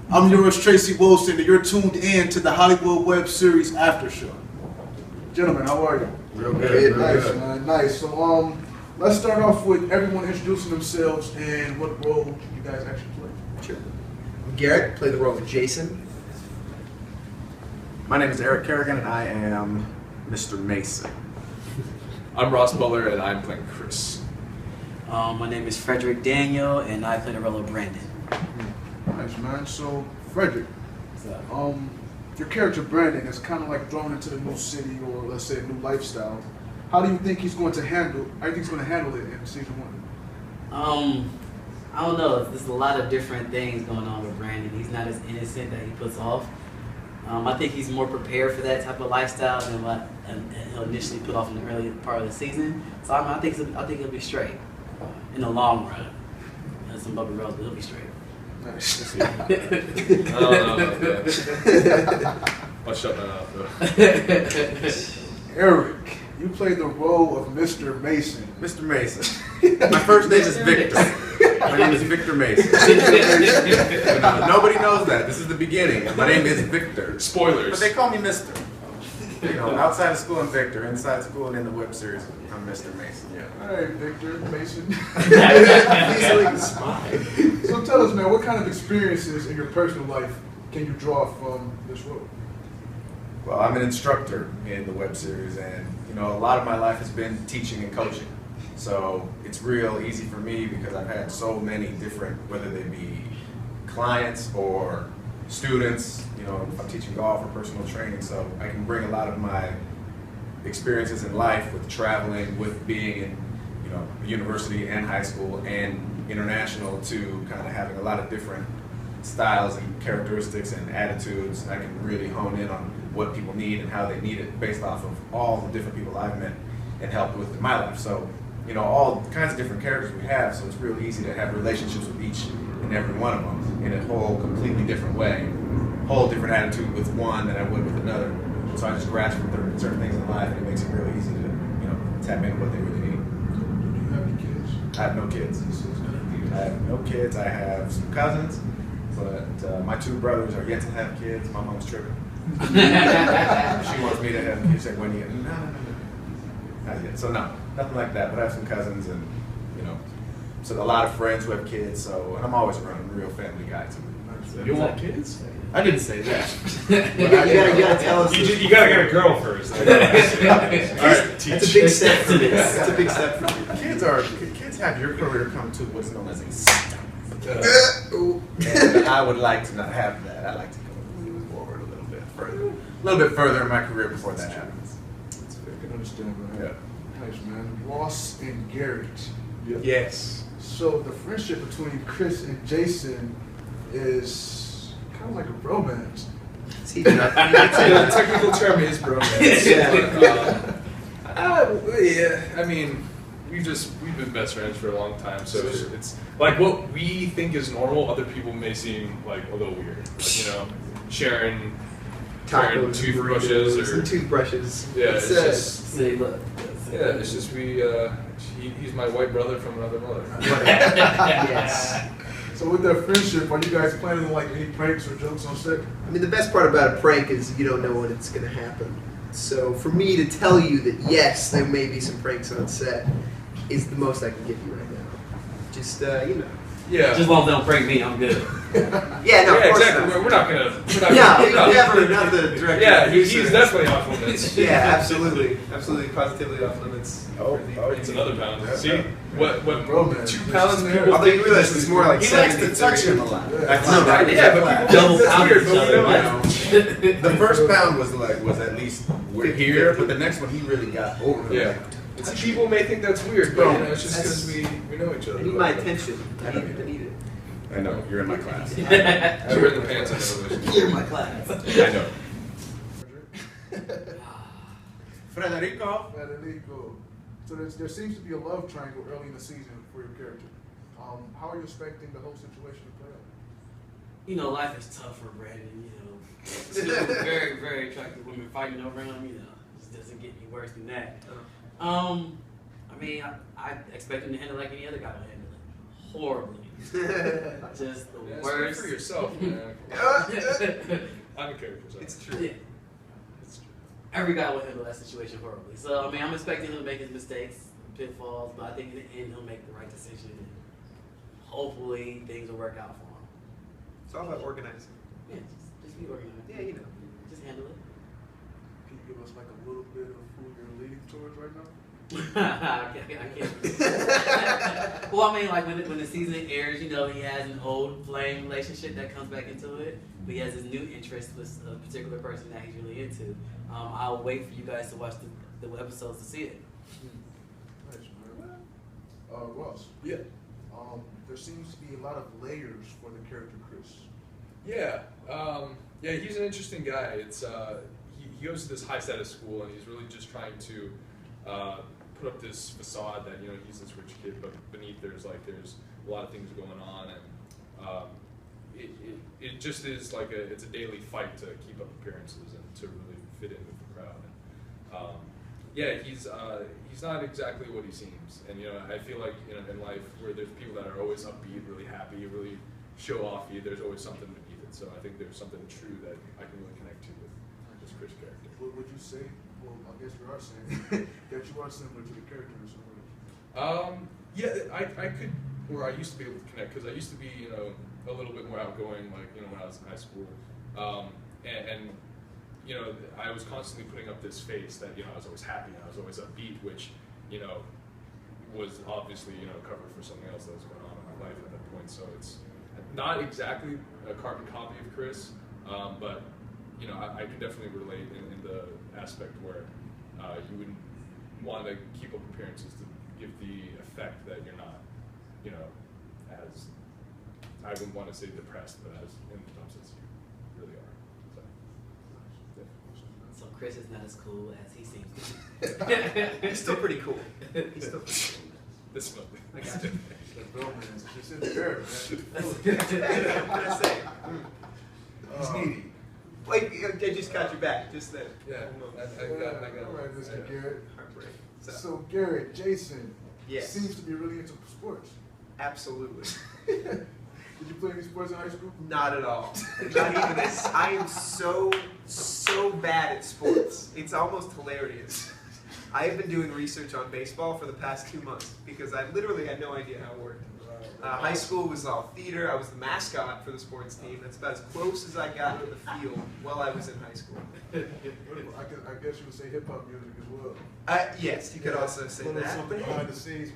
I'm yours, Tracy Wilson, and you're tuned in to the Hollywood Web Series After Show. Gentlemen, how are you? Real good. Nice, man. Nice. So, let's start off with everyone introducing themselves and what role you guys actually play. Sure. I'm Garrett, play the role of Jason. My name is Eric Kerrigan, and I am Mr. Mason. I'm Ross Butler, and I'm playing Chris. My name is Frederick Daniel, and I play the role of Brandon. Nice, man. So, Frederick, your character Brandon is kind of like thrown into the new city, or let's say a new lifestyle. How do you think he's going to handle? How do you think he's going to handle it in season 1? I don't know. There's a lot of different things going on with Brandon. He's not as innocent that he puts off. I think he's more prepared for that type of lifestyle than what he'll initially put off in the early part of the season. So I think he'll be straight in the long run. There's some bumpy roads, but he'll be straight. Nice. I don't know about that. I'll shut that out, though. Eric, you play the role of Mr. Mason. Mr. Mason. My first name is Victor. My name is Victor Mason. Nobody knows that. This is the beginning. My name is Victor. Spoilers. But they call me Mr. You know, outside of school I'm Victor. Inside school and in the web series, I'm Mr. Mason. Yeah. All right, Victor Mason. Easily the spy. So tell us, man, what kind of experiences in your personal life can you draw from this role? Well, I'm an instructor in the web series, and you know, a lot of my life has been teaching and coaching. So it's real easy for me because I've had so many different, whether they be clients or students. You know, I'm teaching golf or personal training, so I can bring a lot of my experiences in life with traveling, with being in, you know, university and high school and international, to kind of having a lot of different styles and characteristics and attitudes. I can really hone in on what people need and how they need it based off of all the different people I've met and helped with in my life. So, you know, all kinds of different characters we have, so it's real easy to have relationships with each and every one of them in a whole completely different way, whole different attitude with one than I would with another. So I just grasp from certain things in life, and it makes it really easy to, you know, tap into what they really need. Do you have any kids? I have no kids. I have no kids. I have some cousins, but my 2 brothers are yet to have kids. My mom's tripping. She wants me to have kids. She's like, when you get, no. Not yet. So no, nothing like that. But I have some cousins, and you know, so a lot of friends who have kids. So, and I'm always around. I'm a real family guy too. You want kids? I didn't say that. You gotta tell us. You gotta get a girl first. All right, That's a big step for me. That's a big step for me. Kids have your career come to what's known as a stop. And I would like to not have that. I like to go forward a little bit further in my career before that happens. That's fair. I can understand, man. Yeah. Nice, man. Ross and Garrett. Yes. So the friendship between Chris and Jason is kind of like a romance. The technical term is bromance. Yeah. I mean, we've been best friends for a long time, so it's like what we think is normal, other people may seem like a little weird. Like, you know, sharing toothbrushes or toothbrushes. Yeah, it's just See, look. it's just he's my white brother from another mother. Yes. So with that friendship, are you guys planning like any pranks or jokes on set? I mean, the best part about a prank is you don't know when it's going to happen. So for me to tell you that yes, there may be some pranks on set is the most I can give you right now. Just you know. Yeah. Just as long as they don't prank me, I'm good. Yeah, no, of course exactly. not. We're not gonna. Never, not the director. Yeah, he's definitely off limits. Yeah, absolutely, positively off limits. It's another pound. See what Romance. 2 pounds It's people. Although you realize it's more like He likes 70, to touch 30. him a lot. Yeah, but people Double that's pound weird. each But we other, don't right? know. The first pound was at least we're here, but the next one he really got over. Yeah. It's, people may think that's weird, but you know, it's just because we know each other. I need my attention. I need it. I know, you're in my class. I've written the pants on television. You're my class. I know. Federico. Federico. So there seems to be a love triangle early in the season for your character. How are you expecting the whole situation to play out? You know, life is tough for Brandon, you know. Still very, very attractive women fighting over him, you know. It doesn't get any worse than that. I mean, I expect him to handle it like any other guy would handle it. Horribly. Just the Yeah, speak worst. for yourself, man. I'm a character, so. It's true. Yeah. It's true. Every guy will handle that situation horribly. So I mean, I'm expecting him to make his mistakes, pitfalls, but I think in the end he'll make the right decision. And hopefully things will work out for him. It's all about organizing. Yeah, just be organized. Yeah, you know. Just handle it. Can you give us like a little bit of who you're leading towards right now? I can't. Well, I mean, like when the season airs, you know, he has an old flame relationship that comes back into it, but he has his new interest with a particular person that he's really into. I'll wait for you guys to watch the episodes to see it. Nice, man. Ross. Yeah. There seems to be a lot of layers for the character Chris. Yeah, yeah, he's an interesting guy. It's he goes to this high status school, and he's really just trying to put up this facade that he's this rich kid, but beneath there's a lot of things going on, and it just is like it's a daily fight to keep up appearances and to really fit in with the crowd. And, yeah, he's not exactly what he seems, and I feel like in life where there's people that are always upbeat, really happy, really show offy, there's always something beneath it. So I think there's something true that I can really connect to with this Chris character. What would you say? Well, I guess you are saying that you are similar to the character in some ways. Yeah, I could, or I used to be able to connect because I used to be a little bit more outgoing, like when I was in high school, and I was constantly putting up this face that I was always happy and I was always upbeat, which was obviously covered for something else that was going on in my life at that point. So it's not exactly a carbon copy of Chris, but I can definitely relate in the aspect where you wouldn't want to keep up appearances to give the effect that you're not as, I wouldn't want to say depressed, but as in the dump sense you really are. So. So Chris is not as cool as he seems to be. He's still pretty cool. He's still pretty cool. This one. I got you. The bromance, it's in the air, man. What did I say? He's needy. Wait, I just got your back. Just that. Yeah, I got All right, Mr. Garrett. Heartbreak. So Garrett, Jason Yes. seems to be really into sports. Absolutely. Did you play any sports in high school? Not at all. Not even this. I am so bad at sports. It's almost hilarious. I have been doing research on baseball for the past 2 months because I literally had no idea how it worked. High school was all theater. I was the mascot for the sports team. That's about as close as I got to the field while I was in high school. I guess you would say hip hop music as well. Yes, you could also say Little that. something But behind the scenes.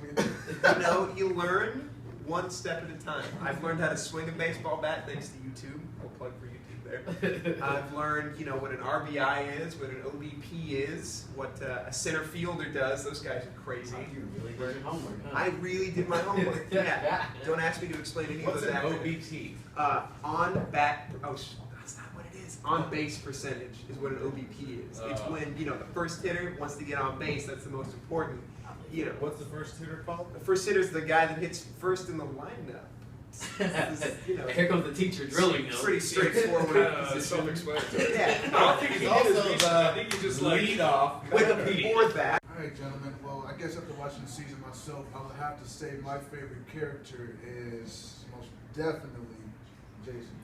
you learn one step at a time. I've learned how to swing a baseball bat thanks to YouTube. We'll plug for YouTube there. I've learned, what an RBI is, what an OBP is, what a center fielder does. Those guys are crazy. You really did your homework, huh? I really did my homework. Yeah. Don't ask me to explain any What's of those an acronyms. OBT? On bat. Oh, that's not what it is. On base percentage is what an OBP is. It's when the first hitter wants to get on base. That's the most important. What's the first hitter called? The first hitter is the guy that hits first in the lineup. Here comes the teacher drilling him. Pretty straightforward position. Self-explanatory. Yeah. I don't think he also did his research. the I think he just lead off. With a board bat. All right, gentlemen. Well, I guess after watching the season myself, I would have to say my favorite character is most definitely Jason.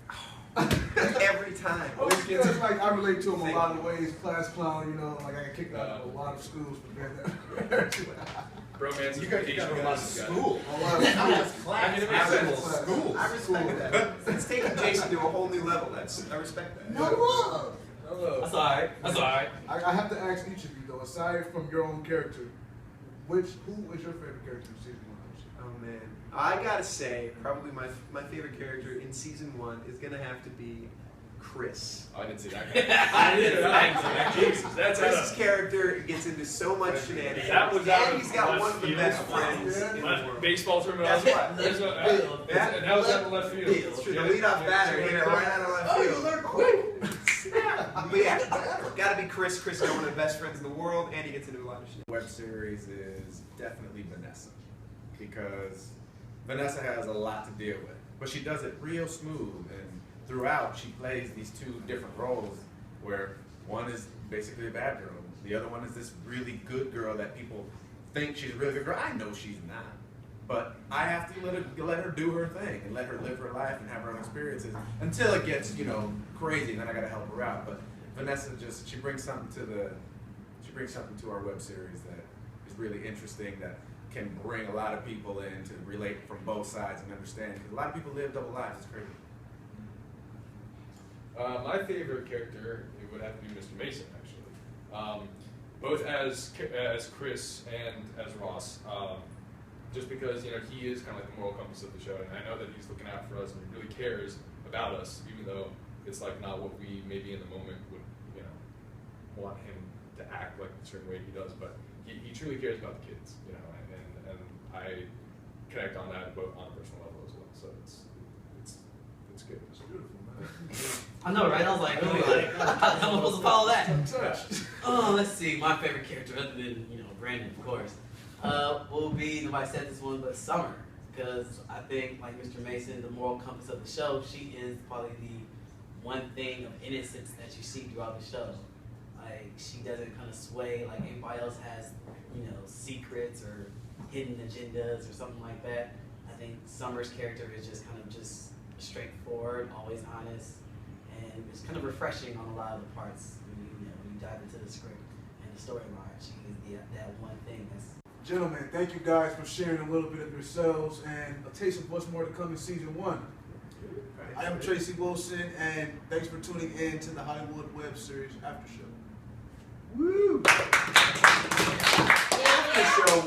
Every time. Because I relate to him a lot of ways. Class clown, I got kicked out of a lot of schools for being that. Bromance. You got a lot of school. A lot of Not just schools. class. I mean, it makes Actual sense. schools. I respect that. It's taking Jason to a whole new level. I respect that. No love. That's all right. That's all right. I have to ask each of you though, aside from your own character, who is your favorite character in season 1? Oh man, I gotta say, probably my favorite character in season 1 is gonna have to be Chris. I didn't see that guy. I didn't see that. Jesus, that's Chris's character gets into so much shenanigans. That was out and of he's got left one of the field. best friends in the Left world. baseball terminology. That's what? There's no, Field. that was out of left field. It's true. The leadoff batter hit it right out of left field. learned quick. But yeah, gotta be Chris. Chris is one of the best friends in the world, and he gets into a lot of shit. Web series is definitely Vanessa, because Vanessa has a lot to deal with, but she does it real smooth, and throughout she plays these two different roles where one is basically a bad girl, the other one is this really good girl that people think she's a really good girl. I know she's not, But I have to let her do her thing and let her live her life and have her own experiences until it gets, you know, crazy, and then I gotta help her out. But Vanessa she brings something to our web series that is really interesting, that can bring a lot of people in to relate from both sides and understand. Because a lot of people live double lives. It's crazy. My favorite character, it would have to be Mr. Mason, actually. Both as Chris and as Ross. Just because, you know, he is kind of like the moral compass of the show, and I know that he's looking out for us and he really cares about us, even though it's like not what we maybe in the moment would, you know, want him to act like a certain way he does, but he truly cares about the kids, you know, and I connect on that both on a personal level as well. So it's good. It's beautiful, man. I know, right? I was like, I'm supposed to follow that. Touched. Oh, let's see. My favorite character, other than, you know, Brandon, of course, will be, nobody said this one, but Summer. Because I think, like Mr. Mason, the moral compass of the show, she is probably the one thing of innocence that you see throughout the show. Like, she doesn't kind of sway like everybody else has, you know, secrets or hidden agendas or something like that. I think Summer's character is just kind of just straightforward, always honest, and it's kind of refreshing on a lot of the parts when you dive into the script and the storyline. She is that one thing that's. Gentlemen, thank you guys for sharing a little bit of yourselves and a taste of what's more to come in season 1. I am Tracy Wilson, and thanks for tuning in to the Hollywood Web Series After Show. Woo! After show.